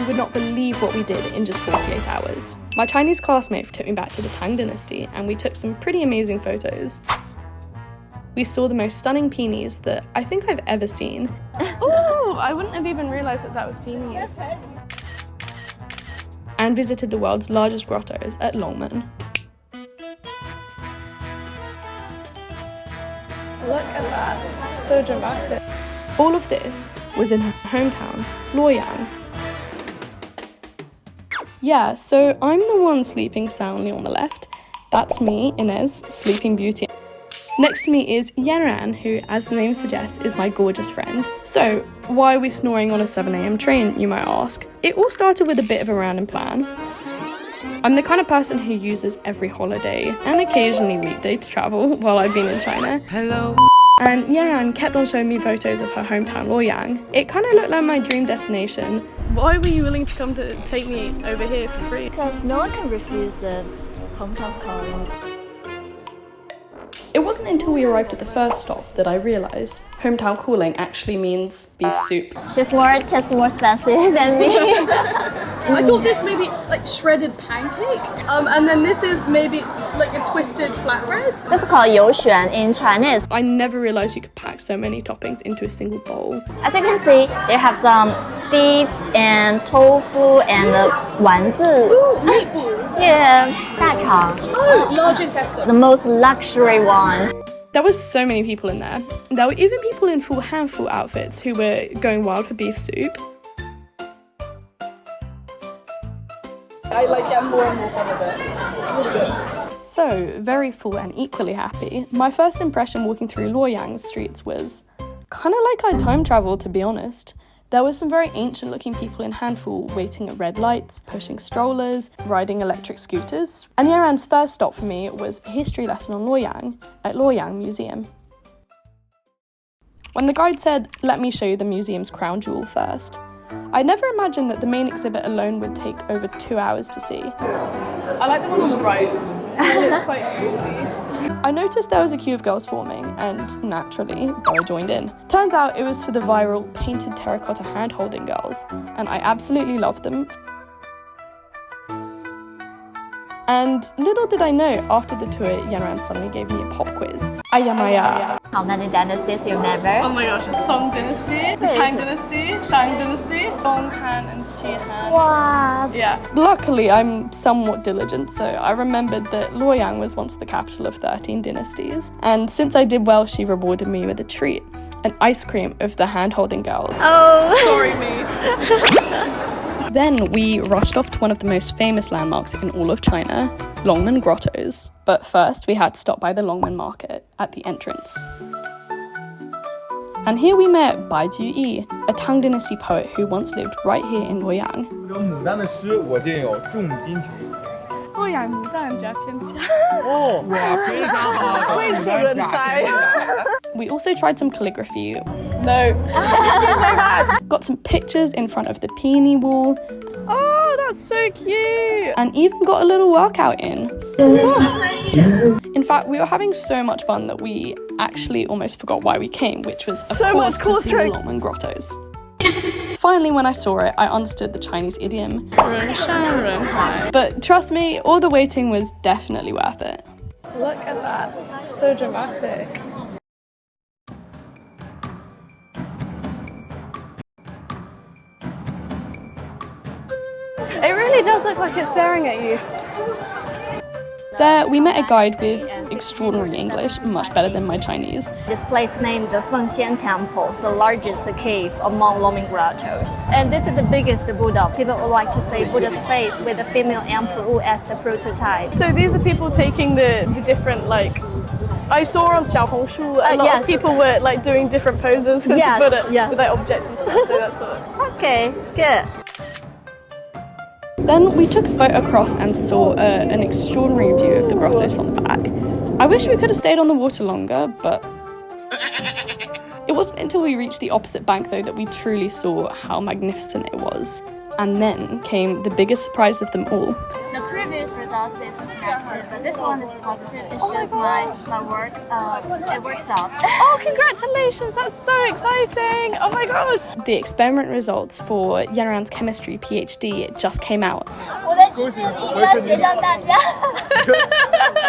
would not believe what we did in just 48 hours. My Chinese classmate took me back to the Tang Dynasty and we took some pretty amazing photos. We saw the most stunning peonies that I think I've ever seen. Oh, I wouldn't have even realised that was peonies. And visited the world's largest grottos at Luoyang. Look at that, so dramatic. All of this was in her hometown, Luoyang. Yeah, so I'm the one sleeping soundly on the left. That's me, Inez, Sleeping Beauty. Next to me is Yanran, who, as the name suggests, is my gorgeous friend. So, why are we snoring on a 7 a.m. train, you might ask? It all started with a bit of a random plan. I'm the kind of person who uses every holiday and occasionally weekday to travel while I've been in China. Hello. And Yanran kept on showing me photos of her hometown, Luoyang. It kind of looked like my dream destination. Why were you willing to come to take me over here for free? Because no one can refuse the hometown's calling. It wasn't until we arrived at the first stop that I realised hometown calling actually means beef soup. She's more expensive than me. I thought this may be like shredded pancake, and then this is maybe like a twisted flatbread. That's called 油旋 in Chinese. I never realised you could pack so many toppings into a single bowl. As you can see, they have some beef and tofu and 丸子. Ooh, meatballs. Yeah, 大肠. Oh, large intestine. The most luxury ones. There was so many people in there. There were even people in full handful outfits who were going wild for beef soup. I get more and more fun of it. It's really good. So, very full and equally happy, my first impression walking through Luoyang's streets was kind of like I time travelled, to be honest. There were some very ancient looking people in handful waiting at red lights, pushing strollers, riding electric scooters. And Yaran's first stop for me was a history lesson on Luoyang at Luoyang Museum. When the guide said, "Let me show you the museum's crown jewel first," I never imagined that the main exhibit alone would take over 2 hours to see. I like the one on the right. It's quite goofy. I noticed there was a queue of girls forming, and naturally, I joined in. Turns out it was for the viral painted terracotta hand-holding girls, and I absolutely loved them. And little did I know, after the tour, Yanran suddenly gave me a pop quiz. Ayamaya. How many dynasties you remember? Oh my gosh, the Song Dynasty, the Tang Dynasty, Shang Dynasty, Gong Han and Xi Han. Wow. Yeah. Luckily, I'm somewhat diligent, so I remembered that Luoyang was once the capital of 13 dynasties. And since I did well, she rewarded me with a treat, an ice cream of the hand-holding girls. Oh. Sorry, me. Then we rushed off to one of the most famous landmarks in all of China, Longmen Grottos. But first, we had to stop by the Longmen Market at the entrance. And here we met Bai Juyi, a Tang Dynasty poet who once lived right here in Luoyang. We also tried some calligraphy. No. Got some pictures in front of the peony wall. Oh, that's so cute. And even got a little workout in. In fact, we were having so much fun that we actually almost forgot why we came, which was, of course, to see the Longmen Grottos. Finally, when I saw it, I understood the Chinese idiom. But trust me, all the waiting was definitely worth it. Look at that. So dramatic. It really does look like it's staring at you. There, we met a guide with extraordinary English, much better than my Chinese. This place named the Fengxian Temple, the largest cave among Longmen Grottos. And this is the biggest Buddha. People would like to say Buddha's face with the female emperor as the prototype. So these are people taking the different, I saw on Xiaohongshu a lot of people were doing different poses with the Buddha, with objects and stuff, so that's what. Okay, good. Then we took a boat across and saw an extraordinary view of the grottos from the back. I wish we could have stayed on the water longer, but it wasn't until we reached the opposite bank though that we truly saw how magnificent it was. And then came the biggest surprise of them all. The previous this result is negative, but this one is positive. It's just my work. It works out. Oh, congratulations! That's so exciting! Oh my gosh! The experiment results for Yanran's chemistry PhD just came out. 我在之前一定要写上大家。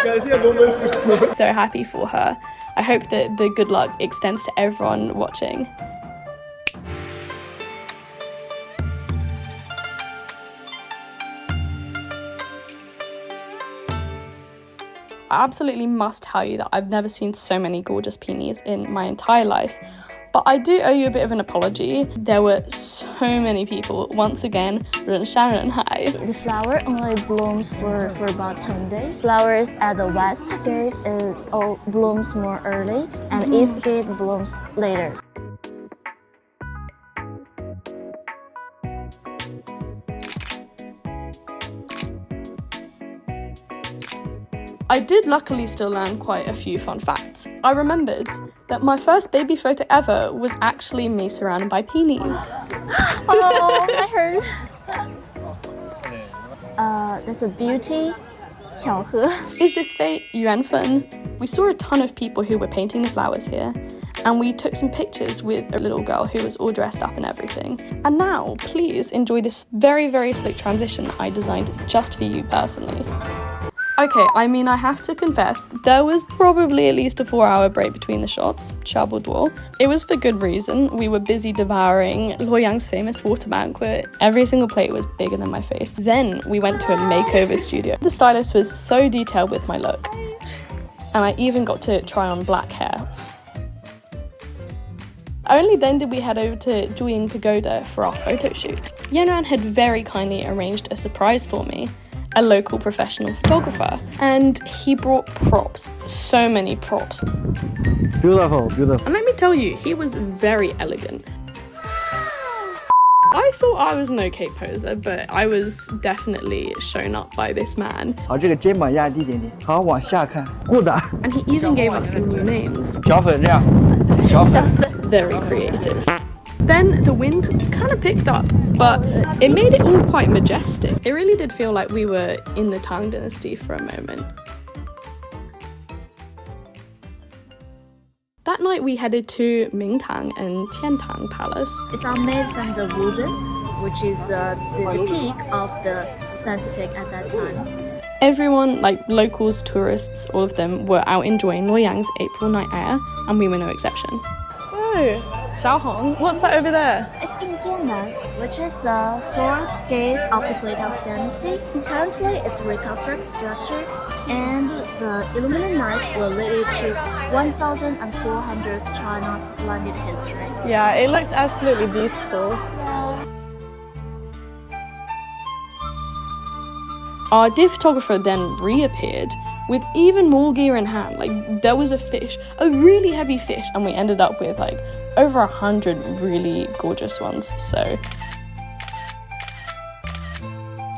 感谢龙门石。 So happy for her. I hope that the good luck extends to everyone watching. I absolutely must tell you that I've never seen so many gorgeous peonies in my entire life. But I do owe you a bit of an apology. There were so many people. Once again, 人山人海. The flower only blooms for about 10 days. Flowers at the west gate all blooms more early, and east gate blooms later. I did luckily still learn quite a few fun facts. I remembered that my first baby photo ever was actually me surrounded by peonies. Oh, I heard. That's a beauty. 巧合. Is this fate? 缘分? We saw a ton of people who were painting the flowers here, and we took some pictures with a little girl who was all dressed up and everything. And now, please enjoy this very, very slick transition that I designed just for you personally. Okay, I mean, I have to confess, there was probably at least a 4-hour break between the shots, 差不多. It was for good reason. We were busy devouring Luoyang's famous water banquet. Every single plate was bigger than my face. Then we went to a makeover studio. The stylist was so detailed with my look. And I even got to try on black hair. Only then did we head over to Luoyang Pagoda for our photo shoot. Yanran had very kindly arranged a surprise for me, a local professional photographer, and he brought props, so many props. Beautiful, beautiful. And let me tell you, he was very elegant. I thought I was an okay poser, but I was definitely shown up by this man. 好，这个肩膀压低一点点，好，往下看 ，good。 And he even gave us some new names. 小粉这样，小粉。 Very creative. Then the wind kind of picked up, but it made it all quite majestic. It really did feel like we were in the Tang Dynasty for a moment. That night we headed to Mingtang and Tiantang Palace. It's all made from the wooden, which is the peak of the scientific at that time. Everyone, like locals, tourists, all of them were out enjoying Luoyang's April night air, and we were no exception. Oh, Xiaohong, what's that over there? It's in Jiannan, which is the 4th gate of the Sui dynasty. Currently, it's a reconstructed structure, and the Illuminated Nights will lead you to 1,400 China's splendid history. Yeah, it looks absolutely beautiful. Our dear photographer then reappeared with even more gear in hand. Like, there was a fish, a really heavy fish, and we ended up with like over 100 really gorgeous ones. So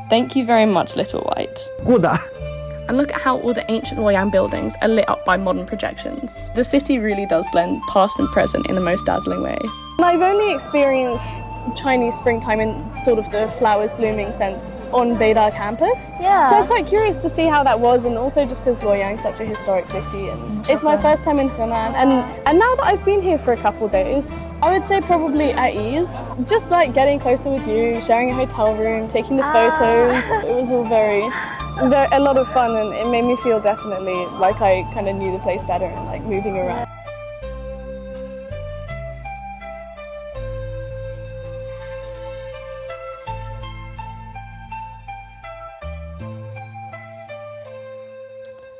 thank you very much, Little White. Good. And look at how all the ancient Luoyang buildings are lit up by modern projections. The city really does blend past and present in the most dazzling way. I've only experienced Chinese springtime in sort of the flowers blooming sense on Beida campus. Yeah. So I was quite curious to see how that was, and also just because Luoyang is such a historic city, and it's my first time in Henan, and now that I've been here for a couple of days, I would say probably at ease. Just like getting closer with you, sharing a hotel room, taking the photos. It was all a lot of fun, and it made me feel definitely like I kind of knew the place better and like moving around.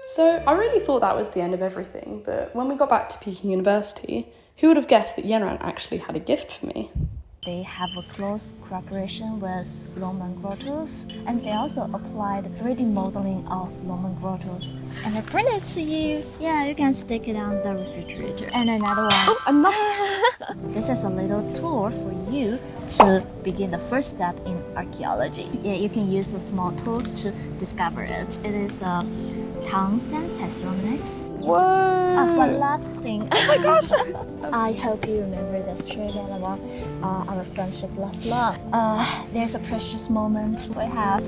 So I really thought that was the end of everything, but when we got back to Peking University, who would have guessed that Yanran actually had a gift for me? They have a close cooperation with Roman grottos, and they also applied 3D modeling of Roman grottos. And I bring it to you. Yeah, you can stick it on the refrigerator. And another one. Oh, another! This is a little tour for you to begin the first step in archaeology. Yeah, you can use the small tools to discover it. It is Tang Sancai ceramics. Whoa! One last thing. Oh my gosh! I hope you remember this trip and I want our friendship lasts long. There's a precious moment we have.